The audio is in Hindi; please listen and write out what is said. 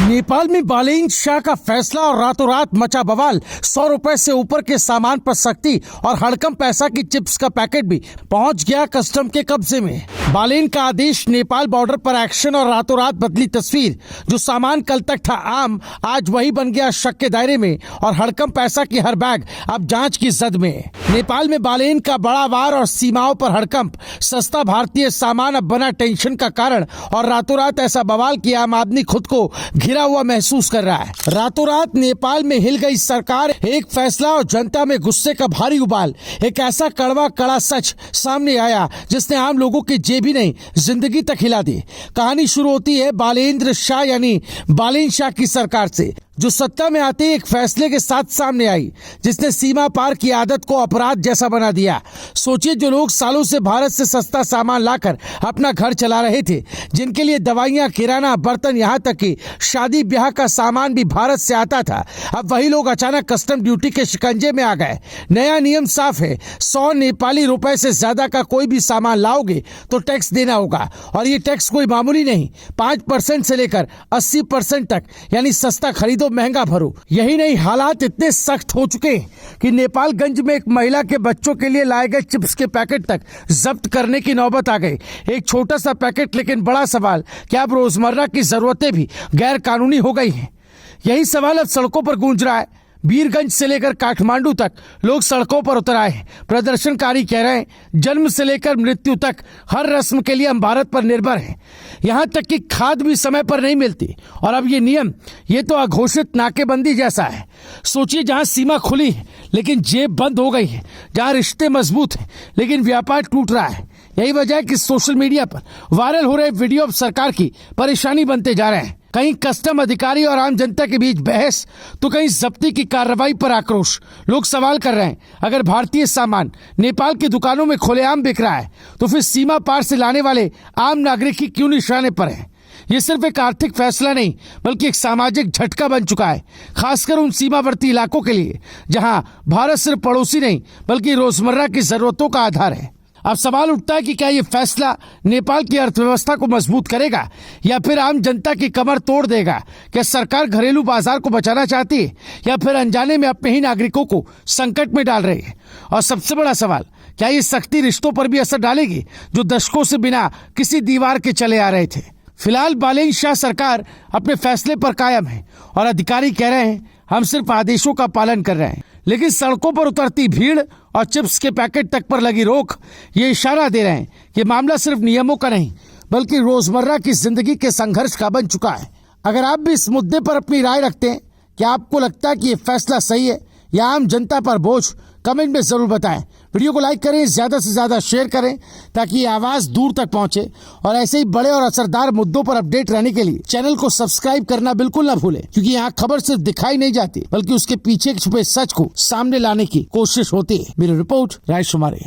नेपाल में बालेन शाह का फैसला और रातों रात मचा बवाल। 100 रुपए से ऊपर के सामान पर सख्ती और हड़कम पैसा की चिप्स का पैकेट भी पहुंच गया कस्टम के कब्जे में। बालेन का आदेश, नेपाल बॉर्डर पर एक्शन और रातों रात बदली तस्वीर। जो सामान कल तक था आम, आज वही बन गया शक के दायरे में और हड़कम पैसा की हर बैग अब जांच की जद में। नेपाल में बालेन का बड़ा वार और सीमाओं पर हड़कंप। सस्ता भारतीय सामान अब बना टेंशन का कारण और रातों रात ऐसा बवाल कि आम आदमी खुद को घिरा हुआ महसूस कर रहा है। रातों रात नेपाल में हिल गई सरकार, एक फैसला और जनता में गुस्से का भारी उबाल। एक ऐसा कड़वा कड़ा सच सामने आया जिसने आम लोगों की जेब ही नहीं, जिंदगी तक हिला दी। कहानी शुरू होती है बालेंद्र शाह यानी बालेन शाह की सरकार से, जो सत्ता में आते एक फैसले के साथ सामने आई जिसने सीमा पार की आदत को अपराध जैसा बना दिया। सोचिए, जो लोग सालों से भारत से सस्ता सामान लाकर अपना घर चला रहे थे, जिनके लिए दवाइयां, किराना, बर्तन, यहाँ तक कि शादी ब्याह का सामान भी भारत से आता था, अब वही लोग अचानक कस्टम ड्यूटी के शिकंजे में आ गए। नया नियम साफ है, 100 नेपाली रुपए से ज्यादा का कोई भी सामान लाओगे तो टैक्स देना होगा। और ये टैक्स कोई मामूली नहीं, 5% से लेकर 80% तक, यानी सस्ता खरीदो महंगा भरो। यही नहीं, हालात इतने सख्त हो चुके कि नेपालगंज में एक महिला के बच्चों के लिए लाए गए चिप्स के पैकेट तक जब्त करने की नौबत आ गई। एक छोटा सा पैकेट, लेकिन बड़ा सवाल, क्या अब रोजमर्रा की जरूरतें भी गैर कानूनी हो गई हैं? यही सवाल अब सड़कों पर गूंज रहा है। वीरगंज से लेकर काठमांडू तक लोग सड़कों पर उतर आए हैं। प्रदर्शनकारी कह रहे हैं, जन्म से लेकर मृत्यु तक हर रस्म के लिए हम भारत पर निर्भर हैं। यहाँ तक कि खाद भी समय पर नहीं मिलती। और अब ये नियम, ये तो अघोषित नाकेबंदी जैसा है। सोचिए, जहाँ सीमा खुली है लेकिन जेब बंद हो गई है, जहाँ रिश्ते मजबूत हैं लेकिन व्यापार टूट रहा है। यही वजह है कि सोशल मीडिया पर वायरल हो रहे वीडियो अब सरकार की परेशानी बनते जा रहे हैं। कहीं कस्टम अधिकारी और आम जनता के बीच बहस, तो कहीं जब्ती की कार्रवाई पर आक्रोश। लोग सवाल कर रहे हैं, अगर भारतीय सामान नेपाल की दुकानों में खुलेआम बिक रहा है तो फिर सीमा पार से लाने वाले आम नागरिक की क्यों निशाने पर है? ये सिर्फ एक आर्थिक फैसला नहीं बल्कि एक सामाजिक झटका बन चुका है, खासकर उन सीमावर्ती इलाकों के लिए जहां भारत सिर्फ पड़ोसी नहीं बल्कि रोजमर्रा की जरूरतों का आधार है। अब सवाल उठता है कि क्या ये फैसला नेपाल की अर्थव्यवस्था को मजबूत करेगा या फिर आम जनता की कमर तोड़ देगा? क्या सरकार घरेलू बाजार को बचाना चाहती है या फिर अनजाने में अपने ही नागरिकों को संकट में डाल रही है? और सबसे बड़ा सवाल, क्या ये सख्ती रिश्तों पर भी असर डालेगी जो दशकों से बिना किसी दीवार के चले आ रहे थे? फिलहाल बालेन शाह सरकार अपने फैसले पर कायम है और अधिकारी कह रहे हैं, हम सिर्फ आदेशों का पालन कर रहे हैं। लेकिन सड़कों पर उतरती भीड़ और चिप्स के पैकेट तक पर लगी रोक ये इशारा दे रहे हैं कि मामला सिर्फ नियमों का नहीं बल्कि रोजमर्रा की जिंदगी के संघर्ष का बन चुका है। अगर आप भी इस मुद्दे पर अपनी राय रखते हैं, क्या आपको लगता है कि ये फैसला सही है या आम जनता पर बोझ, कमेंट में जरूर बताएं। वीडियो को लाइक करें, ज्यादा से ज्यादा शेयर करें ताकि ये आवाज दूर तक पहुंचे। और ऐसे ही बड़े और असरदार मुद्दों पर अपडेट रहने के लिए चैनल को सब्सक्राइब करना बिल्कुल ना भूलें, क्योंकि यहाँ खबर सिर्फ दिखाई नहीं जाती बल्कि उसके पीछे छुपे सच को सामने लाने की कोशिश होती है। मेरी रिपोर्ट, राय शुमारी।